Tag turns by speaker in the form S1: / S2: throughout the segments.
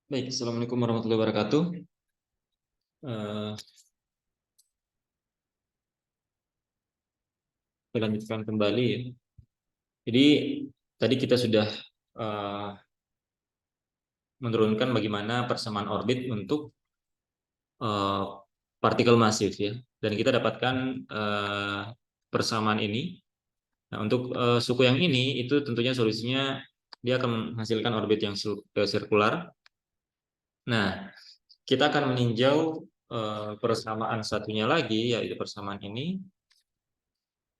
S1: Baik, Assalamualaikum warahmatullahi wabarakatuh. Eh, Kita lanjutkan kembali ya. Jadi tadi kita sudah eh, menurunkan bagaimana persamaan orbit untuk eh, partikel masif ya. Dan kita dapatkan persamaan ini. Nah, untuk suku yang ini itu tentunya solusinya dia akan menghasilkan orbit yang sirkular. Nah, kita akan meninjau persamaan satunya lagi, yaitu persamaan ini.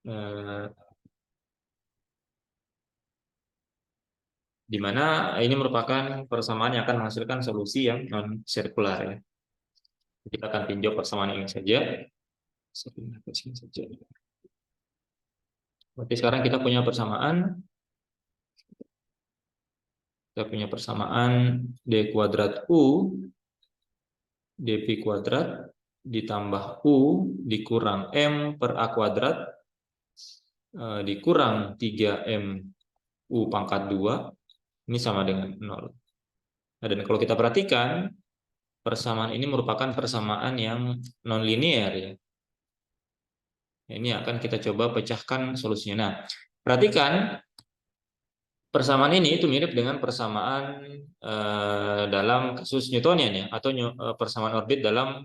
S1: Eh, di mana ini merupakan persamaan yang akan menghasilkan solusi yang non sirkular ya. Kita akan tinjau persamaan ini saja. Berarti sekarang kita punya persamaan d kuadrat u dp kuadrat ditambah u dikurang m per a kuadrat dikurang 3m u pangkat 2 ini sama dengan 0. Nah, dan kalau kita perhatikan persamaan ini merupakan persamaan yang non linear ya. Ini akan kita coba pecahkan solusinya. Nah, perhatikan persamaan ini itu mirip dengan persamaan dalam kasus Newtonian ya, atau persamaan orbit dalam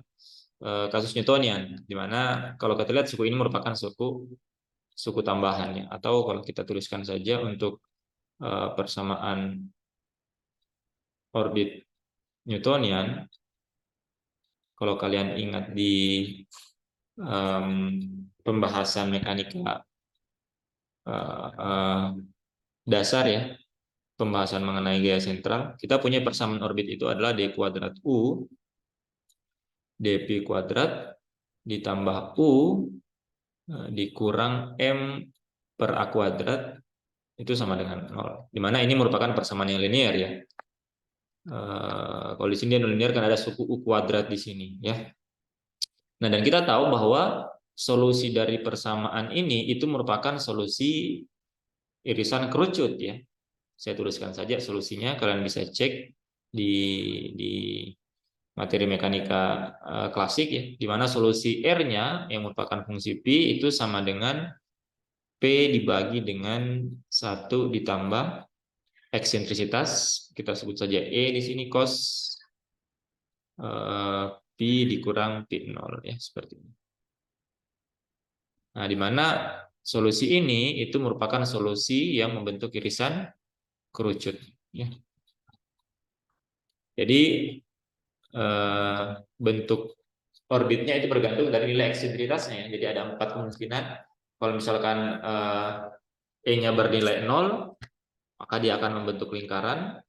S1: kasus Newtonian, di mana kalau kita lihat suku ini merupakan suku tambahannya, atau kalau kita tuliskan saja untuk persamaan orbit Newtonian, kalau kalian ingat di pembahasan mekanika dasar ya, pembahasan mengenai gaya sentral, kita punya persamaan orbit itu adalah d kuadrat u dp kuadrat ditambah u dikurang m per a kuadrat itu sama dengan 0. Dimana ini merupakan persamaan yang linear ya. Kalau di sini dia linear kan ada suku u kuadrat di sini ya. Nah, dan kita tahu bahwa solusi dari persamaan ini itu merupakan solusi irisan kerucut ya. Saya tuliskan saja solusinya, kalian bisa cek di materi mekanika klasik ya, di mana solusi R-nya yang merupakan fungsi P itu sama dengan P dibagi dengan 1 ditambah eksentrisitas, kita sebut saja E di sini, cos P dikurang P0 ya, seperti ini. Nah, di mana solusi ini itu merupakan solusi yang membentuk irisan kerucut ya. Jadi bentuk orbitnya itu bergantung dari nilai eksentrisitasnya. Jadi ada 4 kemungkinan. Kalau misalkan E-nya bernilai 0, maka dia akan membentuk lingkaran.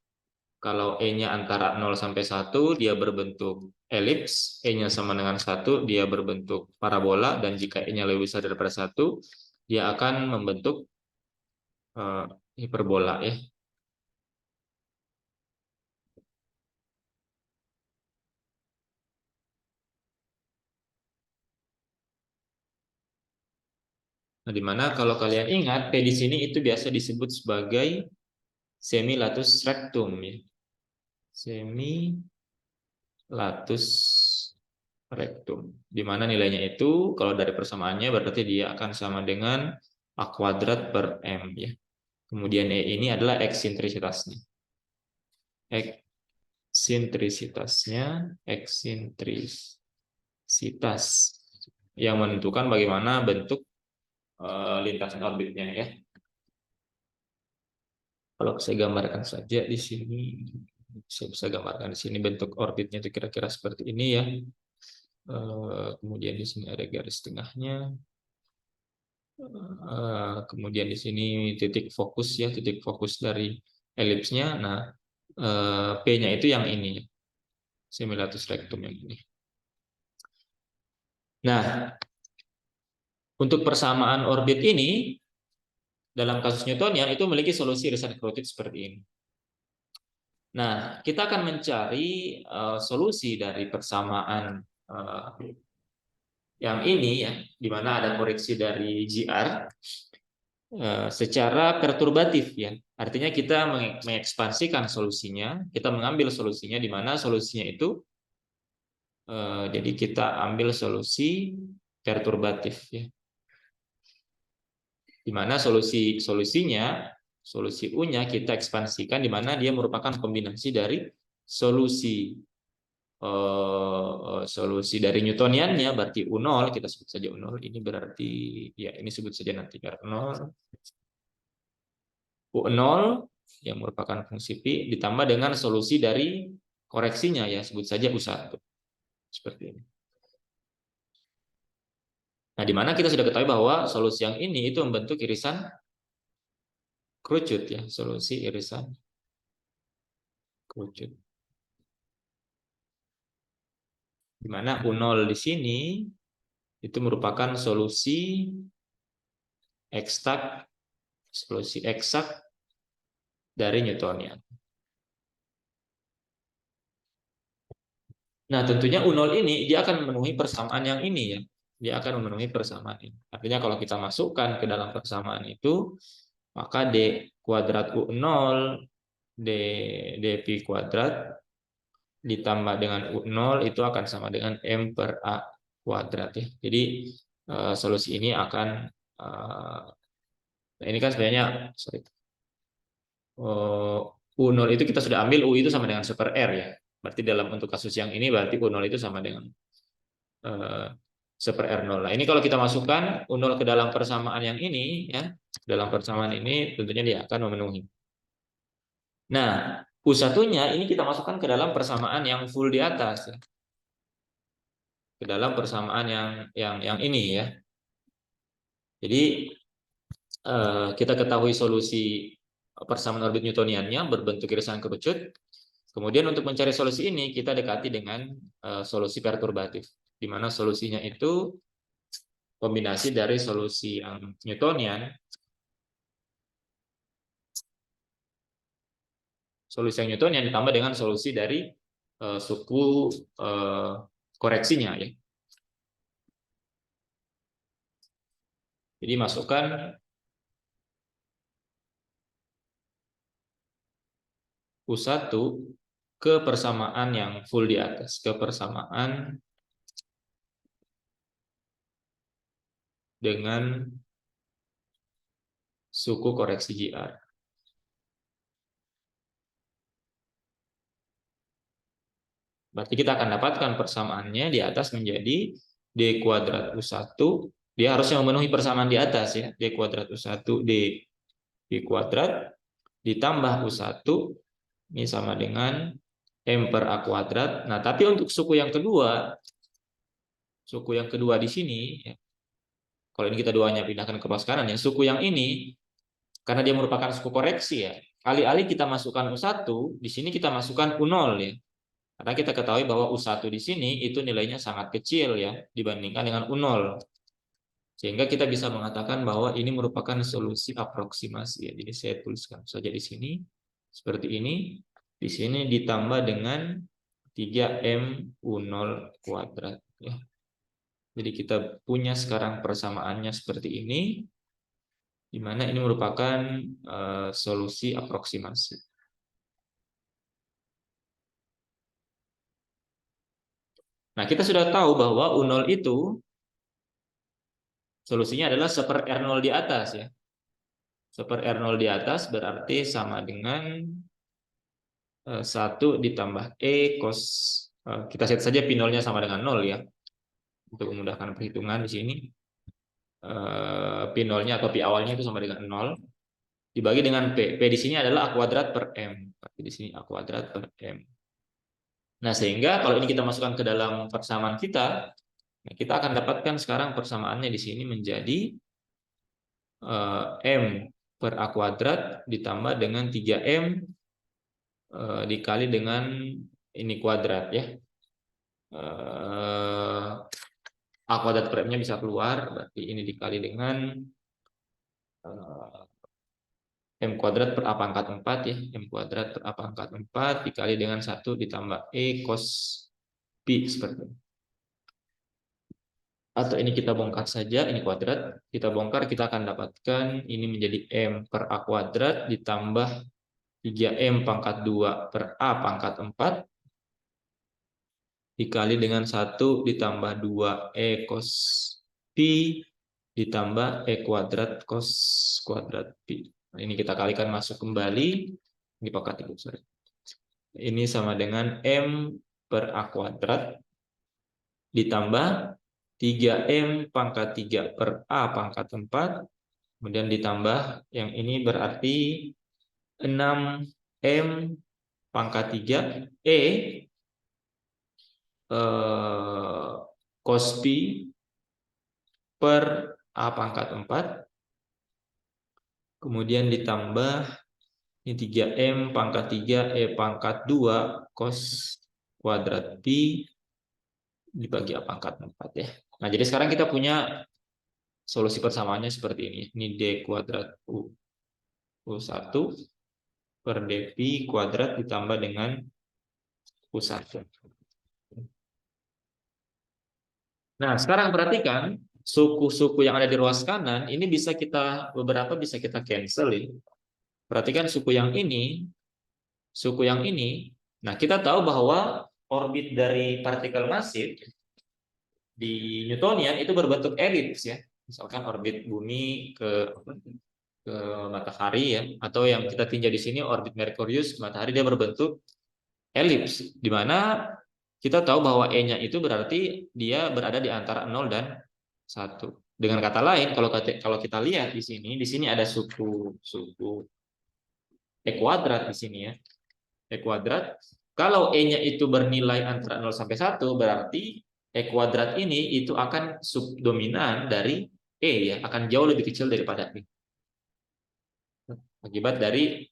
S1: Kalau E-nya antara 0 sampai 1, dia berbentuk elips. E-nya sama dengan 1, dia berbentuk parabola. Dan jika E-nya lebih besar daripada 1, dia akan membentuk hiperbola ya. Nah, di mana kalau kalian ingat, P di sini itu biasa disebut sebagai semi-latus rectum ya. Semi-latus rectum. Di mana nilainya itu kalau dari persamaannya berarti dia akan sama dengan A kuadrat per M ya. Kemudian E ini adalah eksentrisitasnya. Eksentrisitas yang menentukan bagaimana bentuk lintasan orbitnya ya. Kalau saya gambarkan saja di sini, saya bisa gambarkan di sini bentuk orbitnya itu kira-kira seperti ini ya. Kemudian di sini ada garis tengahnya. Kemudian di sini titik fokus ya, titik fokus dari elipsnya. Nah, P-nya itu yang ini, semilatus rectum yang ini. Nah, untuk persamaan orbit ini dalam kasus Newtonian itu memiliki solusi irisan kerucut seperti ini. Nah, kita akan mencari solusi dari persamaan yang ini ya, di mana ada koreksi dari GR. secara perturbatif ya. Artinya kita mengekspansikan solusinya, kita mengambil solusinya di mana solusinya itu jadi kita ambil solusi perturbatif ya. Di mana solusi U-nya kita ekspansikan di mana dia merupakan kombinasi dari solusi solusi dari Newtoniannya berarti U0, kita sebut saja U0, ini berarti ya ini sebut saja nanti R0, U0 yang merupakan fungsi Pi ditambah dengan solusi dari koreksinya ya sebut saja U1 seperti ini. Nah, di mana kita sudah ketahui bahwa solusi yang ini itu membentuk irisan kerucut ya, solusi irisan kerucut. Di mana U0 di sini itu merupakan solusi eksak dari Newtonian. Nah, tentunya U0 ini dia akan memenuhi persamaan yang ini ya. Dia akan memenuhi persamaan ini. Artinya kalau kita masukkan ke dalam persamaan itu, maka D kuadrat U0 D pi kuadrat ditambah dengan U0 itu akan sama dengan M per A kuadrat ya. Jadi solusi ini akan ini kan sebenarnya U0 itu kita sudah ambil U itu sama dengan 1 per R ya. Berarti dalam untuk kasus yang ini berarti U0 itu sama dengan 1 per R0. Nah, ini kalau kita masukkan U0 ke dalam persamaan yang ini ya, dalam persamaan ini tentunya dia akan memenuhi. Nah, U1-nya ini kita masukkan ke dalam persamaan yang full di atas ya. Ke dalam persamaan yang ini ya. Jadi kita ketahui solusi persamaan orbit Newtoniannya berbentuk irisan kerucut. Kemudian untuk mencari solusi ini kita dekati dengan solusi perturbatif, di mana solusinya itu kombinasi dari solusi yang Newtonian, ditambah dengan solusi dari suku koreksinya ya. Jadi masukkan U1 ke persamaan yang full di atas, ke persamaan dengan suku koreksi JR. Berarti kita akan dapatkan persamaannya di atas menjadi D kuadrat U1. Dia harusnya memenuhi persamaan di atas ya. D kuadrat U1 D kuadrat ditambah U1 ini sama dengan M per A kuadrat. Nah, tapi untuk suku yang kedua di sini ya, kalau ini kita duanya pindahkan ke ruas kanan ya, suku yang ini karena dia merupakan suku koreksi ya, alih-alih kita masukkan U1, di sini kita masukkan U0 ya. Karena kita ketahui bahwa U1 di sini itu nilainya sangat kecil ya dibandingkan dengan U0. Sehingga kita bisa mengatakan bahwa ini merupakan solusi aproksimasi ya. Jadi saya tuliskan saja di sini seperti ini. Di sini ditambah dengan 3M U0 kuadrat ya. Jadi kita punya sekarang persamaannya seperti ini, di mana ini merupakan solusi aproksimasi. Nah, kita sudah tahu bahwa U0 itu solusinya adalah 1 per R0 di atas ya. 1 per R0 di atas berarti sama dengan 1 ditambah E cos, kita set saja P0-nya sama dengan 0 ya. Untuk memudahkan perhitungan di sini. P0-nya atau P awalnya itu sama dengan 0. Dibagi dengan P. P di sini adalah A kuadrat per M. Berarti di sini A kuadrat per M. Nah, sehingga kalau ini kita masukkan ke dalam persamaan kita akan dapatkan sekarang persamaannya di sini menjadi M per A kuadrat ditambah dengan 3M dikali dengan ini kuadrat ya. A kuadrat per M-nya bisa keluar, berarti ini dikali dengan M kuadrat per A pangkat 4 ya. M kuadrat per A pangkat 4 dikali dengan 1 ditambah E cos Pi seperti ini. Atau ini kita bongkar saja, ini kuadrat. Kita bongkar, kita akan dapatkan ini menjadi M per A kuadrat ditambah 3M pangkat 2 per A pangkat 4 dikali dengan 1 ditambah 2E cos pi ditambah E kuadrat cos kuadrat pi. Nah, ini kita kalikan masuk kembali. Ini pangkat 3, sorry. Ini sama dengan M per A kuadrat ditambah 3M pangkat 3 per A pangkat 4. Kemudian ditambah yang ini berarti 6M pangkat 3 E cos pi per A pangkat 4. Kemudian ditambah ini 3M pangkat 3 E pangkat 2 cos kuadrat pi dibagi A pangkat 4 ya. Nah, jadi sekarang kita punya solusi persamaannya seperti ini. Ini D kuadrat U1 per dpi kuadrat ditambah dengan U1. Nah, sekarang perhatikan suku-suku yang ada di ruas kanan ini beberapa bisa kita cancel ya. Perhatikan suku yang ini, suku yang ini. Nah, kita tahu bahwa orbit dari partikel masif di Newtonian itu berbentuk elips ya. Misalkan orbit bumi ke matahari ya, atau yang kita tinjau di sini orbit Merkurius ke matahari, dia berbentuk elips, di mana kita tahu bahwa E-nya itu berarti dia berada di antara 0 dan 1. Dengan kata lain, kalau kita lihat di sini ada suku E kuadrat di sini ya. E kuadrat. Kalau E-nya itu bernilai antara 0 sampai 1, berarti E kuadrat ini itu akan subdominan dari E ya, akan jauh lebih kecil daripada E. Akibat dari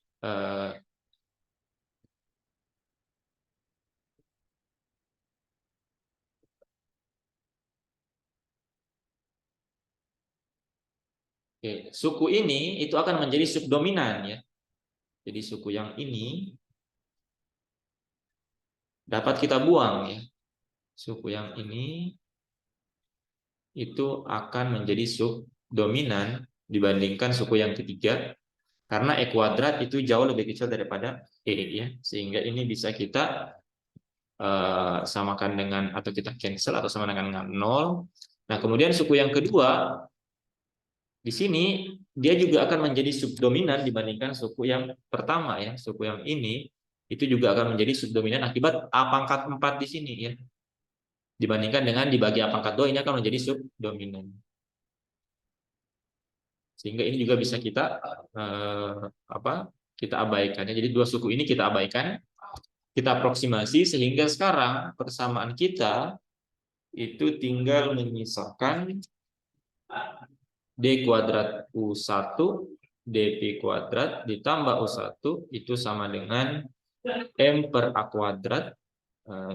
S1: suku ini itu akan menjadi subdominan ya. Jadi suku yang ini dapat kita buang ya. Suku yang ini itu akan menjadi subdominan dibandingkan suku yang ketiga, karena E kuadrat itu jauh lebih kecil daripada E ya. Sehingga ini bisa kita samakan dengan, atau kita cancel atau sama dengan 0. Nah, kemudian suku yang kedua di sini dia juga akan menjadi subdominan dibandingkan suku yang pertama ya. Suku yang ini itu juga akan menjadi subdominan akibat A pangkat 4 di sini ya. Dibandingkan dengan dibagi A pangkat 2, ini akan menjadi subdominan. Sehingga ini juga bisa kita kita abaikan ya. Jadi dua suku ini kita abaikan, kita aproksimasi, sehingga sekarang persamaan kita itu tinggal menyisakan D kuadrat U1 dp kuadrat ditambah U1 itu sama dengan M per A kuadrat.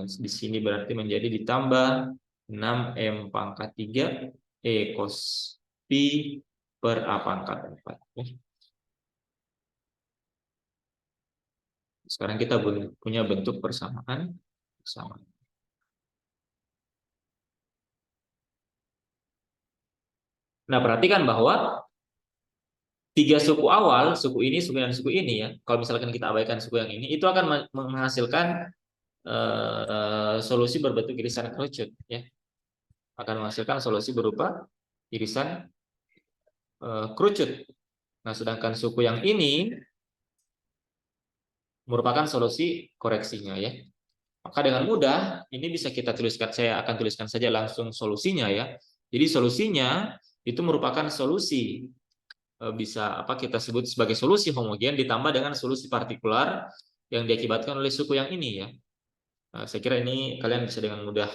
S1: Di sini berarti menjadi ditambah 6M pangkat 3 E cos pi per A pangkat 4. Sekarang kita punya bentuk persamaan sama. Nah, perhatikan bahwa tiga suku awal, suku ini, suku dan suku ini ya. Kalau misalkan kita abaikan suku yang ini, itu akan menghasilkan solusi berbentuk irisan kerucut ya. Akan menghasilkan solusi berupa irisan kerucut. Nah, sedangkan suku yang ini merupakan solusi koreksinya ya. Maka dengan mudah ini bisa kita tuliskan, saya akan tuliskan saja langsung solusinya ya. Jadi solusinya itu merupakan solusi bisa kita sebut sebagai solusi homogen ditambah dengan solusi partikular yang diakibatkan oleh suku yang ini ya. Saya kira ini kalian bisa dengan mudah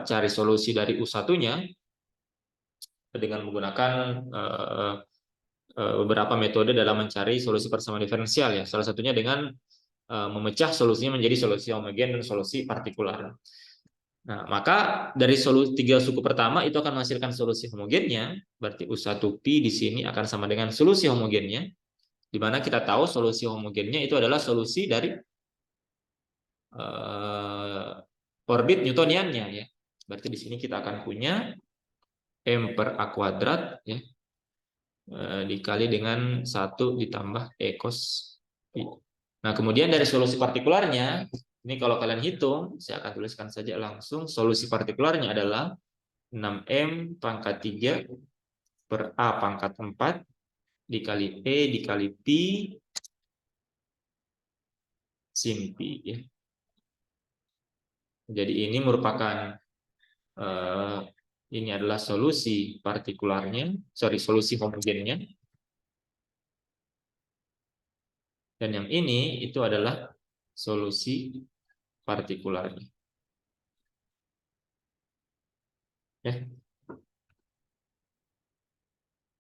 S1: cari solusi dari U1-nya dengan menggunakan beberapa metode dalam mencari solusi persamaan diferensial ya. Salah satunya dengan memecah solusinya menjadi solusi homogen dan solusi partikular. Nah, maka dari tiga suku pertama itu akan menghasilkan solusi homogennya, berarti U1Pi di sini akan sama dengan solusi homogennya, di mana kita tahu solusi homogennya itu adalah solusi dari orbit Newtoniannya ya. Berarti di sini kita akan punya M per A kuadrat ya, dikali dengan 1 ditambah E cos pi. Nah, kemudian dari solusi partikularnya, ini kalau kalian hitung, saya akan tuliskan saja langsung. Solusi partikularnya adalah 6M pangkat 3 per A pangkat 4 dikali E dikali pi sin pi ya. Jadi ini merupakan ini adalah solusi partikularnya, solusi homogennya. Dan yang ini itu adalah solusi partikularnya. Ya.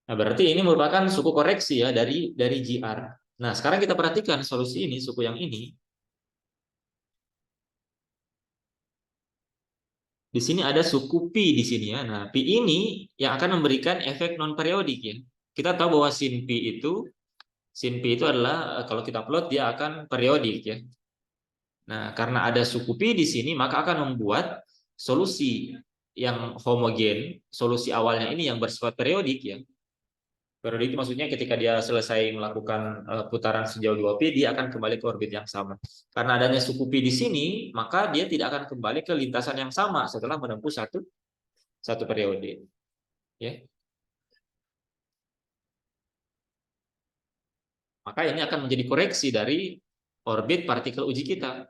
S1: Nah, berarti ini merupakan suku koreksi ya dari GR. Nah, sekarang kita perhatikan solusi ini, suku yang ini. Di sini ada suku pi di sini ya. Nah, pi ini yang akan memberikan efek non periodik ya. Kita tahu bahwa sin pi itu adalah kalau kita plot dia akan periodik ya. Nah, karena ada suku pi di sini maka akan membuat solusi yang homogen, solusi awalnya ini yang bersifat periodik ya. Periodik itu maksudnya ketika dia selesai melakukan putaran sejauh 2pi, dia akan kembali ke orbit yang sama. Karena adanya suku pi di sini, maka dia tidak akan kembali ke lintasan yang sama setelah menempuh satu periode. Ya. Maka ini akan menjadi koreksi dari orbit partikel uji kita.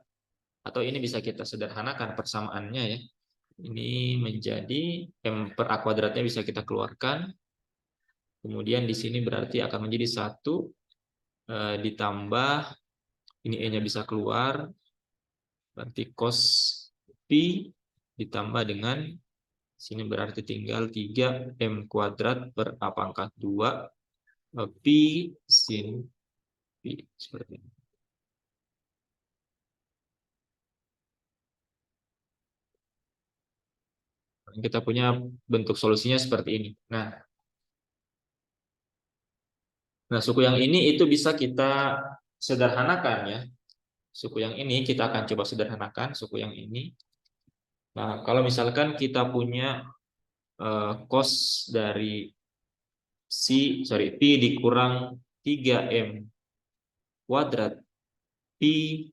S1: Atau ini bisa kita sederhanakan persamaannya ya. Ini menjadi M per A kuadratnya bisa kita keluarkan. Kemudian di sini berarti akan menjadi 1 ditambah ini E-nya bisa keluar, berarti cos pi ditambah dengan sini berarti tinggal 3M kuadrat per A pangkat 2 pi sin pi seperti ini. Kita punya bentuk solusinya seperti ini. Nah, suku yang ini itu bisa kita sederhanakan ya. Suku yang ini kita akan coba sederhanakan suku yang ini. Nah, kalau misalkan kita punya cos dari pi dikurang 3M kuadrat pi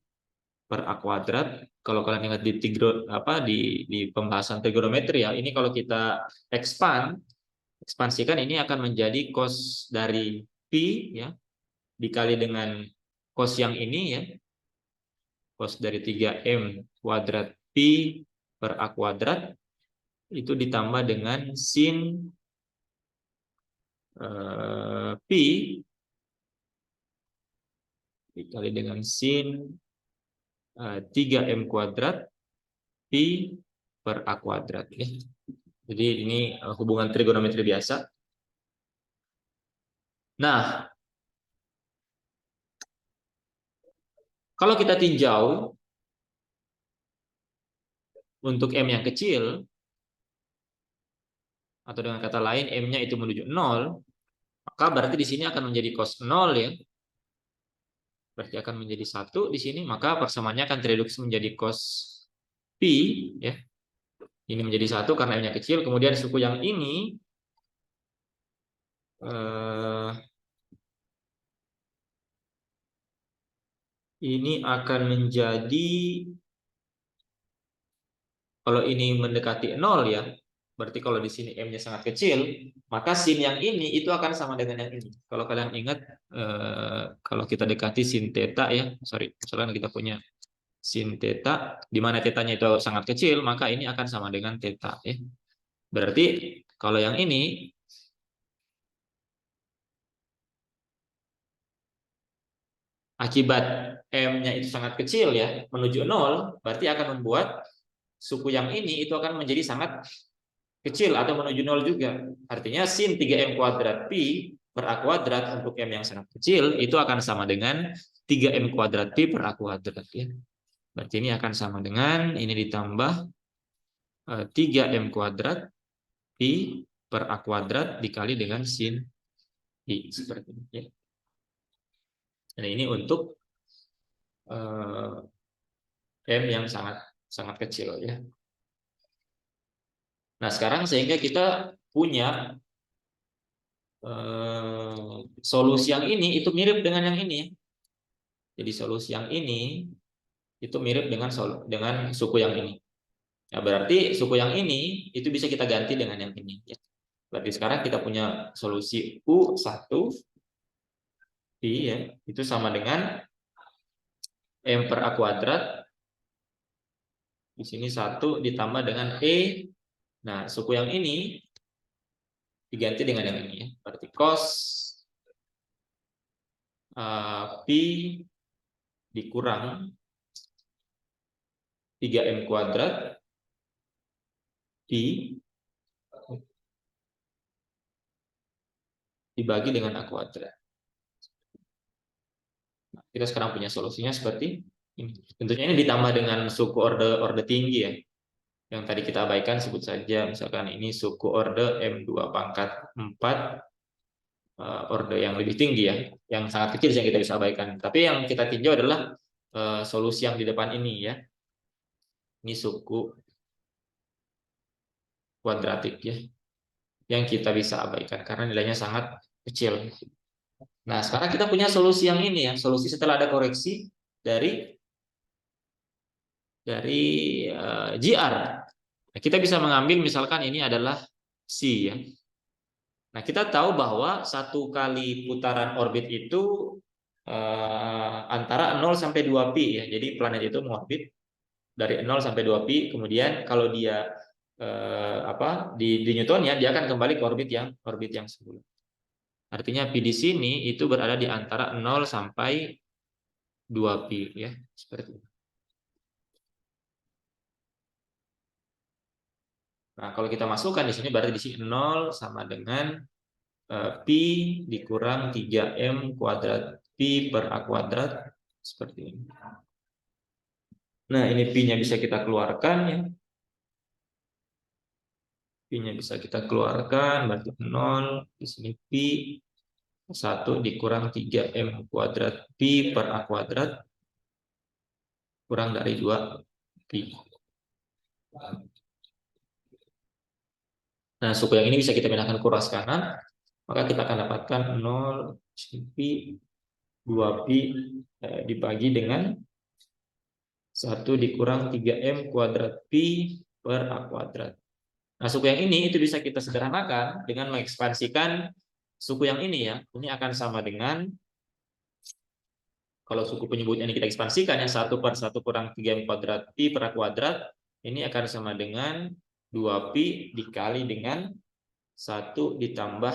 S1: per A kuadrat. Kalau kalian ingat di pembahasan trigonometri ya, ini kalau kita ekspansikan ini akan menjadi cos dari pi ya dikali dengan cos yang ini ya, cos dari 3M kuadrat pi per A kuadrat itu ditambah dengan sin pi dikali dengan sin 3M kuadrat pi per A kuadrat ya. Jadi ini hubungan trigonometri biasa. Nah, kalau kita tinjau untuk M yang kecil, atau dengan kata lain M-nya itu menuju 0, maka berarti di sini akan menjadi cos 0 ya. Berarti akan menjadi 1 di sini, maka persamaannya akan tereduksi menjadi cos pi ya. Ini menjadi 1 karena M-nya kecil, kemudian suku yang ini akan menjadi, kalau ini mendekati 0 ya, berarti kalau di sini M-nya sangat kecil, maka sin yang ini itu akan sama dengan yang ini. Kalau kalian ingat, kalau kita dekati sin theta ya, misalkan kita punya sin theta, di mana tetanya itu sangat kecil, maka ini akan sama dengan theta ya. Berarti kalau yang ini akibat M-nya itu sangat kecil ya, menuju 0, berarti akan membuat suku yang ini itu akan menjadi sangat kecil atau menuju 0 juga. Artinya sin 3M kuadrat pi per A kuadrat untuk M yang sangat kecil itu akan sama dengan 3M kuadrat pi per A kuadrat ya. Berarti ini akan sama dengan ini ditambah 3M kuadrat pi per A kuadrat dikali dengan sin pi seperti ini ya. Dan ini untuk M yang sangat sangat kecil ya. Nah, sekarang sehingga kita punya solusi yang ini itu mirip dengan yang ini. Jadi solusi yang ini itu mirip dengan suku yang ini. Nah, berarti suku yang ini itu bisa kita ganti dengan yang ini. Ya. Berarti sekarang kita punya solusi U1 I ya, itu sama dengan M per A kuadrat. Di sini 1 ditambah dengan E. Nah, suku yang ini diganti dengan yang ini ya. Berarti cos pi dikurang 3M kuadrat pi dibagi dengan A kuadrat. Nah, kita sekarang punya solusinya seperti ini. Tentunya ini ditambah dengan suku orde tinggi ya. Yang tadi kita abaikan sebut saja misalkan ini suku orde M2 pangkat 4 orde yang lebih tinggi ya. Yang sangat kecil yang kita bisa abaikan. Tapi yang kita tinjau adalah solusi yang di depan ini ya. Ini suku kuadratik ya. Yang kita bisa abaikan karena nilainya sangat kecil. Nah, sekarang kita punya solusi yang ini ya, solusi setelah ada koreksi dari GR. Nah, kita bisa mengambil misalkan ini adalah C ya. Nah, kita tahu bahwa satu kali putaran orbit itu antara 0 sampai 2 pi ya. Jadi planet itu mengorbit dari 0 sampai 2 pi, kemudian kalau dia di Newtonnya dia akan kembali ke orbit yang semula. Artinya pi di sini itu berada di antara 0 sampai 2 pi ya, seperti itu. Nah, kalau kita masukkan di sini berarti di sini 0 sama dengan pi dikurang 3M kuadrat pi per A kuadrat seperti ini. Nah, ini pi-nya bisa kita keluarkan ya. Pi-nya bisa kita keluarkan berarti 0 di sini pi 1 dikurang 3M kuadrat pi per A kuadrat kurang dari 2 pi. Nah, suku yang ini bisa kita pindahkan ke ruas kanan, maka kita akan dapatkan 0 pi 2 pi dibagi dengan 1 dikurang 3M kuadrat pi per A kuadrat. Nah, suku yang ini itu bisa kita sederhanakan dengan mengekspansikan suku yang ini ya. Ini akan sama dengan, kalau suku penyebutnya ini kita ekspansikan yang 1 per 1 kurang 3M kuadrat pi per A kuadrat, ini akan sama dengan 2 pi dikali dengan 1 ditambah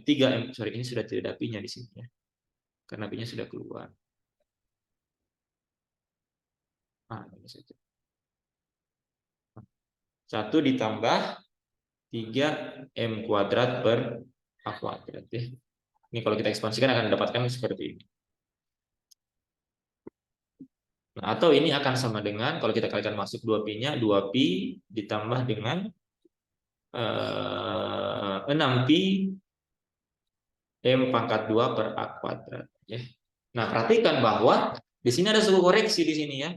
S1: 3M. Sorry, ini sudah tidak ada pi-nya di sini ya. Karena pi-nya sudah keluar. Nah, ini saja. 1 ditambah 3M kuadrat per A kuadrat ya. Ini kalau kita ekspansikan akan dapatkan seperti ini. Nah, atau ini akan sama dengan kalau kita kalikan masuk 2 pi-nya, 2 pi ditambah dengan 6 pi M pangkat 2 per A kuadrat ya. Nah, perhatikan bahwa di sini ada suku koreksi di sini ya.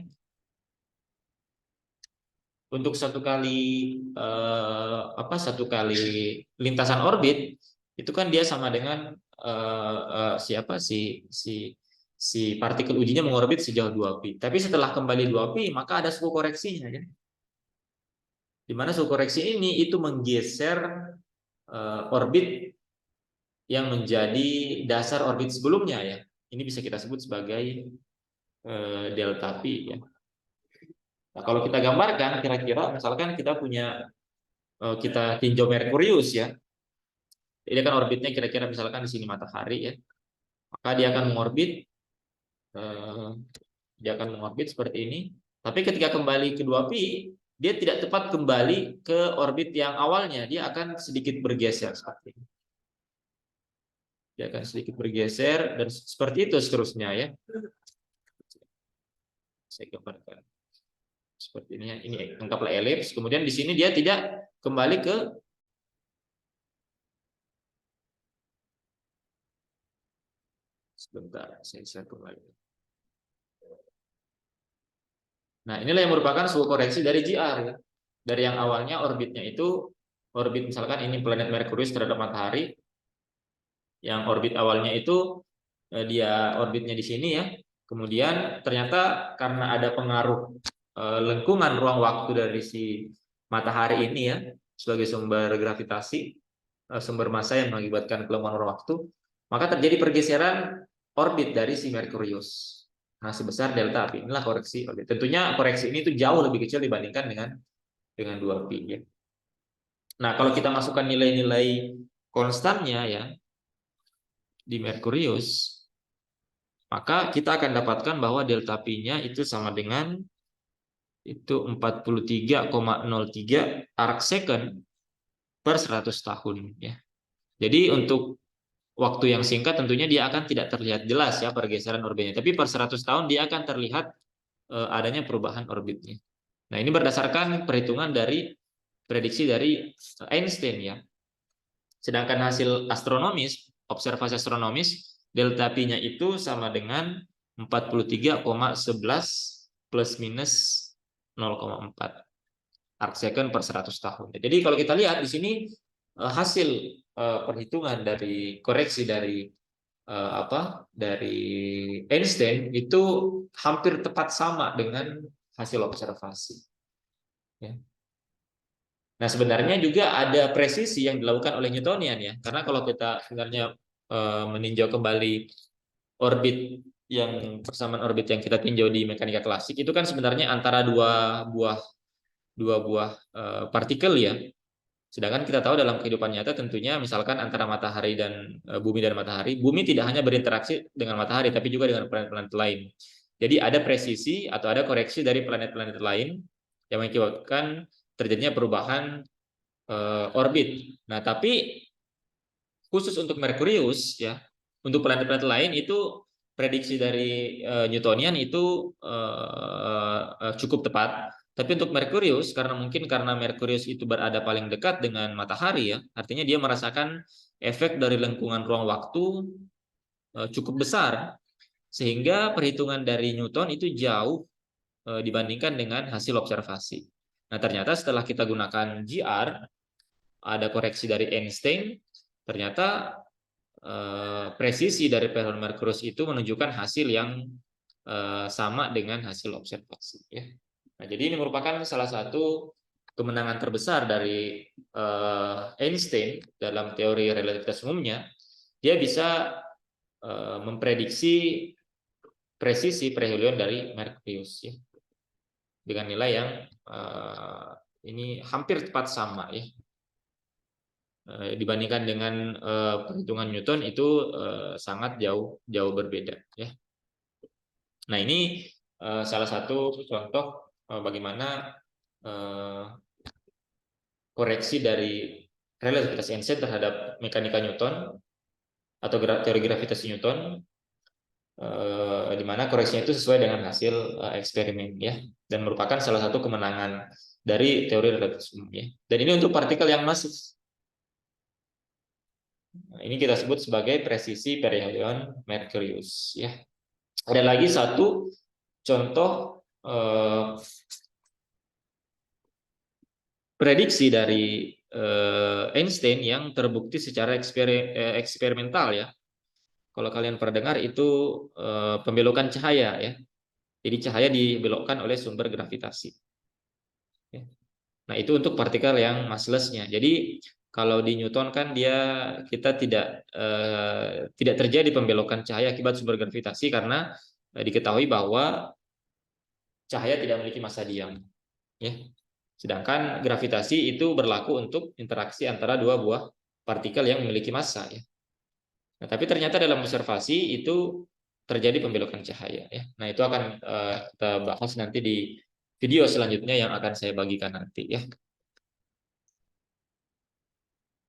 S1: Untuk satu kali lintasan orbit itu kan dia sama dengan si partikel ujinya mengorbit sejauh 2 pi. Tapi setelah kembali 2 pi maka ada suku koreksinya ya. Di mana suku koreksi ini itu menggeser orbit yang menjadi dasar orbit sebelumnya ya. Ini bisa kita sebut sebagai delta pi ya. Nah, kalau kita gambarkan kira-kira misalkan kita tinjau Merkurius ya. Ini kan orbitnya kira-kira misalkan di sini matahari ya. Maka dia akan mengorbit seperti ini. Tapi ketika kembali ke 2 pi, dia tidak tepat kembali ke orbit yang awalnya, dia akan sedikit bergeser seperti ini. Dia akan sedikit bergeser dan seperti itu seterusnya ya. Saya gambarkan seperti ini. Ini anggaplah elips. Kemudian di sini dia tidak kembali ke sebentar, saya kembali. Nah, inilah yang merupakan suku koreksi dari GR ya. Dari yang awalnya orbitnya itu orbit misalkan ini planet Merkurius terhadap matahari, yang orbit awalnya itu dia orbitnya di sini ya. Kemudian ternyata karena ada pengaruh lengkungan ruang waktu dari si matahari ini ya sebagai sumber gravitasi, sumber massa yang mengakibatkan kelangsungan ruang waktu, maka terjadi pergeseran orbit dari si Merkurius. Nah, sebesar delta pi. Inilah koreksi orbit. Tentunya koreksi ini itu jauh lebih kecil dibandingkan dengan 2 pi ya. Nah, kalau kita masukkan nilai-nilai konstannya ya di Merkurius, maka kita akan dapatkan bahwa delta pi-nya itu sama dengan itu 43,03 arc second per 100 tahun ya. Jadi untuk waktu yang singkat tentunya dia akan tidak terlihat jelas ya pergeseran orbitnya, tapi per 100 tahun dia akan terlihat adanya perubahan orbitnya. Nah, ini berdasarkan perhitungan dari prediksi dari Einstein ya. Sedangkan hasil astronomis, observasi astronomis, delta P-nya itu sama dengan 43,11 plus minus 0,4 arc second per 100 tahun. Jadi kalau kita lihat di sini hasil perhitungan dari koreksi dari dari Einstein itu hampir tepat sama dengan hasil observasi. Ya. Nah, sebenarnya juga ada presisi yang dilakukan oleh Newtonian ya, karena kalau kita sebenarnya meninjau kembali orbit yang persamaan orbit yang kita tinjau di mekanika klasik itu kan sebenarnya antara dua buah partikel ya. Sedangkan kita tahu dalam kehidupan nyata tentunya misalkan antara matahari dan bumi dan matahari, bumi tidak hanya berinteraksi dengan matahari tapi juga dengan planet-planet lain. Jadi ada presisi atau ada koreksi dari planet-planet lain yang mengakibatkan terjadinya perubahan orbit. Nah, tapi khusus untuk Merkurius ya, untuk planet-planet lain itu prediksi dari Newtonian itu cukup tepat. Tapi untuk Merkurius karena Merkurius itu berada paling dekat dengan matahari ya, artinya dia merasakan efek dari lengkungan ruang waktu cukup besar sehingga perhitungan dari Newton itu jauh dibandingkan dengan hasil observasi. Nah, ternyata setelah kita gunakan GR, ada koreksi dari Einstein, ternyata presisi dari perhitungan Merkurius itu menunjukkan hasil yang sama dengan hasil observasi ya. Nah, jadi ini merupakan salah satu kemenangan terbesar dari Einstein dalam teori relativitas umumnya. Dia bisa memprediksi presisi perihelion dari Merkurius ya, dengan nilai yang ini hampir tepat sama ya. Dibandingkan dengan perhitungan Newton itu sangat jauh berbeda ya. Nah, ini salah satu contoh bagaimana koreksi dari relativitas Einstein terhadap mekanika Newton atau teori gravitasi Newton, di mana koreksinya itu sesuai dengan hasil eksperimen ya, dan merupakan salah satu kemenangan dari teori relativitas umum ya. Dan ini untuk partikel yang masif. Nah, ini kita sebut sebagai presisi perihelion Merkurius ya. Ada lagi satu contoh prediksi dari Einstein yang terbukti secara eksperimental ya. Kalau kalian pernah dengar itu pembelokan cahaya ya. Jadi cahaya dibelokkan oleh sumber gravitasi. Ya. Nah, itu untuk partikel yang massless-nya. Jadi kalau di Newton kan kita tidak terjadi pembelokan cahaya akibat sumber gravitasi karena diketahui bahwa cahaya tidak memiliki massa diam. Ya. Sedangkan gravitasi itu berlaku untuk interaksi antara dua buah partikel yang memiliki massa ya. Nah, tapi ternyata dalam observasi itu terjadi pembelokan cahaya ya. Nah, itu akan kita bahas nanti di video selanjutnya yang akan saya bagikan nanti ya.